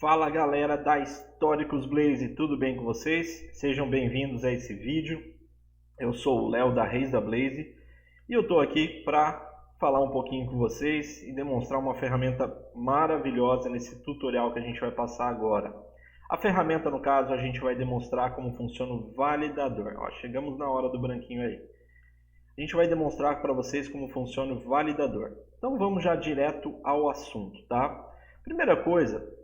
Fala galera da Históricos Blaze, tudo bem com vocês? Sejam bem-vindos a esse vídeo. Eu sou o Léo da Reis da Blaze e eu estou aqui para falar um pouquinho com vocês e demonstrar uma ferramenta maravilhosa nesse tutorial que a gente vai passar agora. A ferramenta, no caso, a gente vai demonstrar como funciona o validador. Ó, chegamos na hora do branquinho aí. A gente vai demonstrar para vocês como funciona o validador. Então vamos já direto ao assunto, tá? Primeira coisa,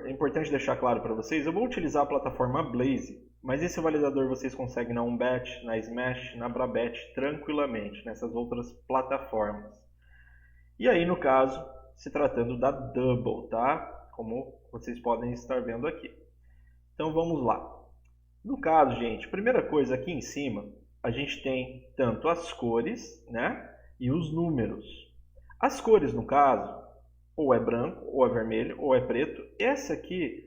é importante deixar claro para vocês, eu vou utilizar a plataforma Blaze, mas esse validador vocês conseguem na Umbet, na Smash, na Brabet tranquilamente, nessas outras plataformas. E aí, no caso, se tratando da Double, tá? Como vocês podem estar vendo aqui. Então vamos lá. No caso, gente, primeira coisa aqui em cima, a gente tem tanto as cores, né, e os números. As cores, no caso, ou é branco, ou é vermelho, ou é preto. Essa aqui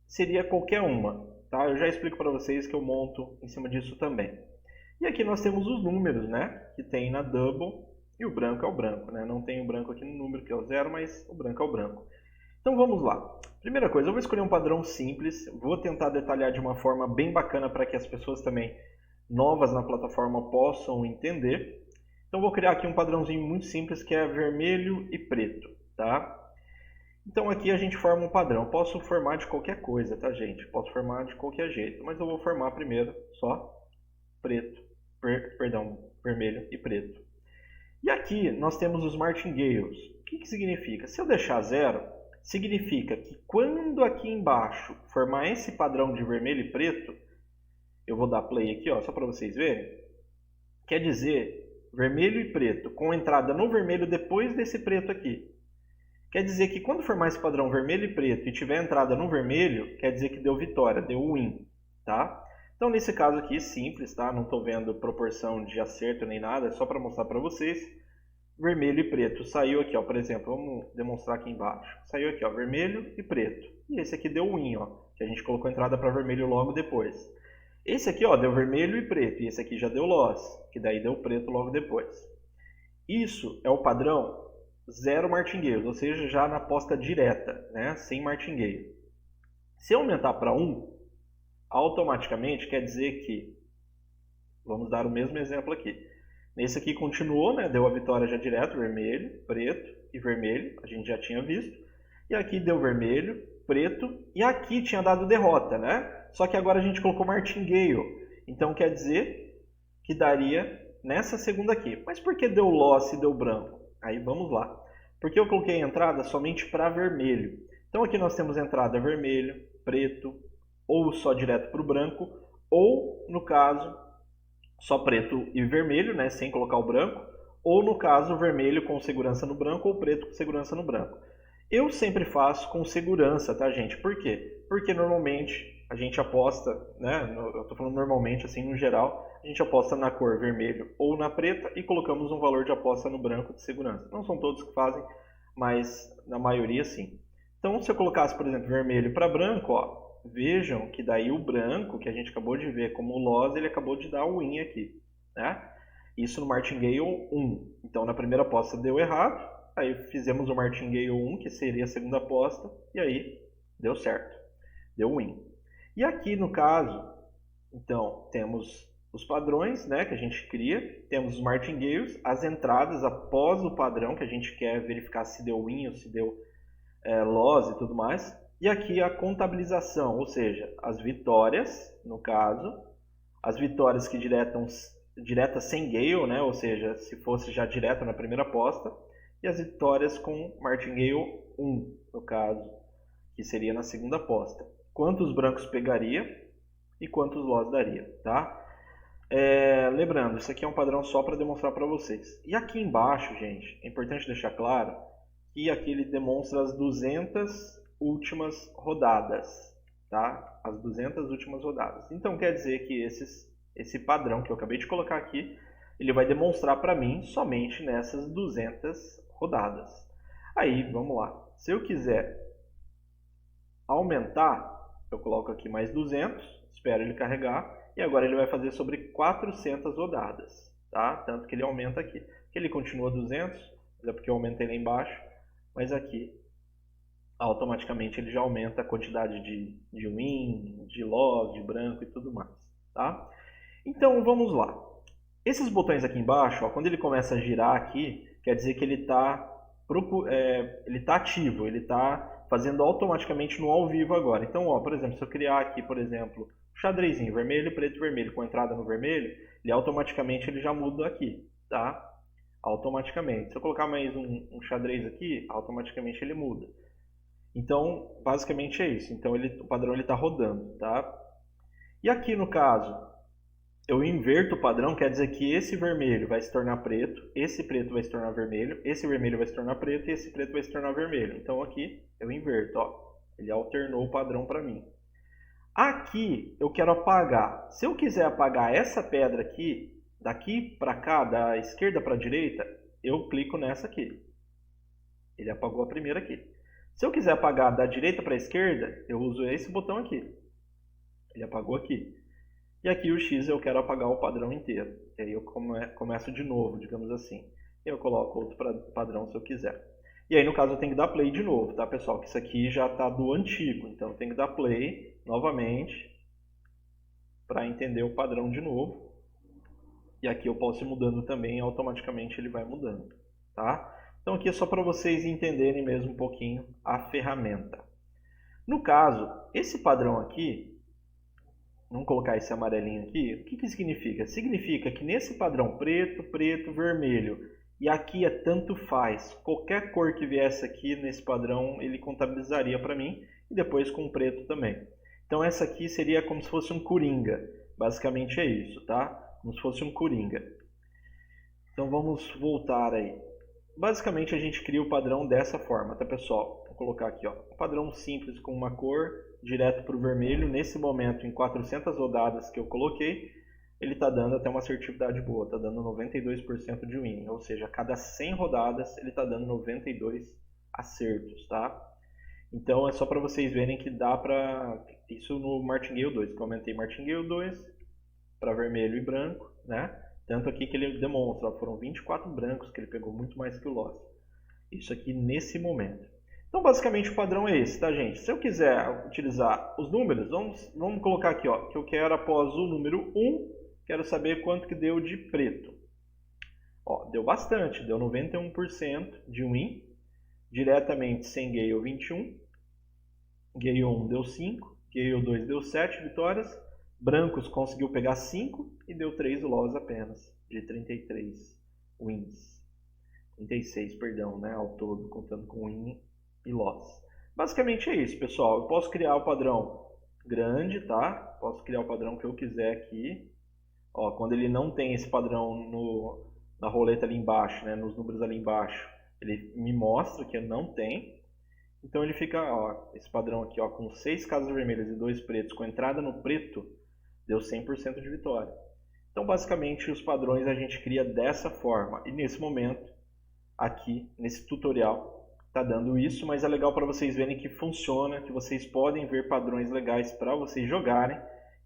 seria qualquer uma, tá? Eu já explico para vocês que eu monto em cima disso também. E aqui nós temos os números, né, que tem na Double, e o branco é o branco, né? Não tem o branco aqui no número, que é o 0, mas o branco é o branco. Então vamos lá. Primeira coisa, eu vou escolher um padrão simples, vou tentar detalhar de uma forma bem bacana para que as pessoas também novas na plataforma possam entender. Então vou criar aqui um padrãozinho muito simples que é vermelho e preto, tá? Então aqui a gente forma um padrão. Eu posso formar de qualquer coisa, tá, gente? Posso formar de qualquer jeito, mas eu vou formar primeiro só preto, vermelho e preto. E aqui nós temos os martingales. O que significa? Se eu deixar 0, significa que quando aqui embaixo formar esse padrão de vermelho e preto, eu vou dar play aqui, ó, só para vocês verem. Quer dizer, vermelho e preto, com entrada no vermelho depois desse preto aqui. Quer dizer que quando formar esse padrão vermelho e preto e tiver entrada no vermelho, quer dizer que deu vitória, deu win, tá? Então nesse caso aqui, simples, tá? Não estou vendo proporção de acerto nem nada, é só para mostrar para vocês. Vermelho e preto saiu aqui, ó, por exemplo, vamos demonstrar aqui embaixo. Saiu aqui, ó, vermelho e preto. E esse aqui deu win, ó, que a gente colocou entrada para vermelho logo depois. Esse aqui, ó, deu vermelho e preto, e esse aqui já deu loss, que daí deu preto logo depois. Isso é o padrão 0 martingale, ou seja, já na aposta direta, né? Sem martingale. Se eu aumentar para 1, automaticamente quer dizer que, vamos dar o mesmo exemplo aqui. Nesse aqui continuou, né? Deu a vitória já direto, vermelho, preto e vermelho, a gente já tinha visto. E aqui deu vermelho, preto, e aqui tinha dado derrota, né? Só que agora a gente colocou martingale, então quer dizer que daria nessa segunda aqui. Mas por que deu loss e deu branco? Aí vamos lá. Porque eu coloquei a entrada somente para vermelho. Então aqui nós temos entrada vermelho, preto, ou só direto para o branco, ou no caso só preto e vermelho, né, sem colocar o branco, ou no caso vermelho com segurança no branco ou preto com segurança no branco. Eu sempre faço com segurança, tá, gente? Por quê? Porque normalmente a gente aposta, né, eu estou falando normalmente, assim, no geral, a gente aposta na cor vermelho ou na preta e colocamos um valor de aposta no branco de segurança. Não são todos que fazem, mas na maioria sim. Então, se eu colocasse, por exemplo, vermelho para branco, ó, vejam que daí o branco, que a gente acabou de ver como loss, ele acabou de dar o win aqui, né? Isso no martingale 1. Então, na primeira aposta deu errado, aí fizemos o martingale 1, que seria a segunda aposta, e aí deu certo, deu win. E aqui no caso, então, temos os padrões, né, que a gente cria, temos os martingales, as entradas após o padrão, que a gente quer verificar se deu win ou se deu loss e tudo mais, e aqui a contabilização, ou seja, as vitórias, no caso, as vitórias que diretas sem gale, né, ou seja, se fosse já direto na primeira aposta, e as vitórias com martingale 1, no caso, que seria na segunda aposta. Quantos brancos pegaria e quantos loss daria, tá? Lembrando, isso aqui é um padrão só para demonstrar para vocês. E aqui embaixo, gente, é importante deixar claro que aqui ele demonstra as 200 últimas rodadas, tá? As 200 últimas rodadas. Então quer dizer que esse padrão que eu acabei de colocar aqui, ele vai demonstrar para mim somente nessas 200 rodadas. Aí, vamos lá. Se eu quiser aumentar, eu coloco aqui mais 200, espero ele carregar, e agora ele vai fazer sobre 400 rodadas, tá? Tanto que ele aumenta aqui. Aqui ele continua 200, mas é porque eu aumentei lá embaixo, mas aqui automaticamente ele já aumenta a quantidade de win, de loss, de branco e tudo mais, tá? Então vamos lá. Esses botões aqui embaixo, ó, quando ele começa a girar aqui, quer dizer que ele está ativo, ele está fazendo automaticamente no ao vivo agora. Então, ó, por exemplo, se eu criar aqui, por exemplo, xadrezinho vermelho, preto, vermelho, com entrada no vermelho, ele automaticamente ele já muda aqui, tá? Automaticamente. Se eu colocar mais um xadrez aqui, automaticamente ele muda. Então, basicamente é isso. Então, o padrão está rodando, tá? E aqui no caso, eu inverto o padrão, quer dizer que esse vermelho vai se tornar preto, esse preto vai se tornar vermelho, esse vermelho vai se tornar preto e esse preto vai se tornar vermelho. Então aqui eu inverto, ó. Ele alternou o padrão para mim. Aqui eu quero apagar. Se eu quiser apagar essa pedra aqui, daqui para cá, da esquerda para a direita, eu clico nessa aqui. Ele apagou a primeira aqui. Se eu quiser apagar da direita para a esquerda, eu uso esse botão aqui. Ele apagou aqui. E aqui o X eu quero apagar o padrão inteiro. E aí eu começo de novo, digamos assim. E eu coloco outro padrão se eu quiser. E aí no caso eu tenho que dar play de novo, tá pessoal? Que isso aqui já está do antigo. Então eu tenho que dar play novamente para entender o padrão de novo. E aqui eu posso ir mudando também, automaticamente ele vai mudando, tá? Então aqui é só para vocês entenderem mesmo um pouquinho a ferramenta. No caso, esse padrão aqui, vamos colocar esse amarelinho aqui, o que significa? Significa que nesse padrão preto, preto, vermelho, e aqui é tanto faz, qualquer cor que viesse aqui nesse padrão, ele contabilizaria para mim, e depois com preto também. Então essa aqui seria como se fosse um coringa, basicamente é isso, tá? Como se fosse um coringa. Então vamos voltar aí. Basicamente a gente cria o padrão dessa forma, tá pessoal? Vou colocar aqui, ó, um padrão simples com uma cor, direto para o vermelho. Nesse momento, em 400 rodadas que eu coloquei, ele está dando até uma assertividade boa, está dando 92% de win, ou seja, a cada 100 rodadas ele está dando 92 acertos, tá? Então é só para vocês verem que dá para... Isso no Martingale 2, que eu aumentei Martingale 2 para vermelho e branco, né? Tanto aqui que ele demonstra, ó, foram 24 brancos que ele pegou, muito mais que o loss. Isso aqui nesse momento. Então, basicamente, o padrão é esse, tá, gente? Se eu quiser utilizar os números, vamos colocar aqui, ó, que eu quero, após o número 1, quero saber quanto que deu de preto. Ó, deu bastante, deu 91% de win, diretamente sem Gale 21, Gale 1 deu 5, Gale 2 deu 7 vitórias, brancos conseguiu pegar 5 e deu 3 loss apenas, de 33 wins. 36, perdão, né, ao todo, contando com win e loss. Basicamente é isso, pessoal. Eu posso criar o padrão grande, tá? Posso criar o padrão que eu quiser aqui. Ó, quando ele não tem esse padrão na roleta ali embaixo, né, nos números ali embaixo, ele me mostra que não tem. Então ele fica, ó, esse padrão aqui, ó, com 6 casas vermelhas e 2 pretos, com entrada no preto, deu 100% de vitória. Então basicamente os padrões a gente cria dessa forma. E nesse momento, aqui nesse tutorial, está dando isso, mas é legal para vocês verem que funciona, que vocês podem ver padrões legais para vocês jogarem.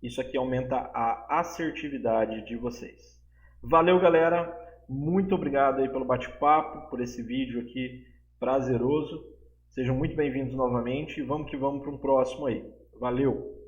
Isso aqui aumenta a assertividade de vocês. Valeu, galera! Muito obrigado aí pelo bate-papo, por esse vídeo aqui prazeroso. Sejam muito bem-vindos novamente e vamos que vamos para um próximo aí. Valeu!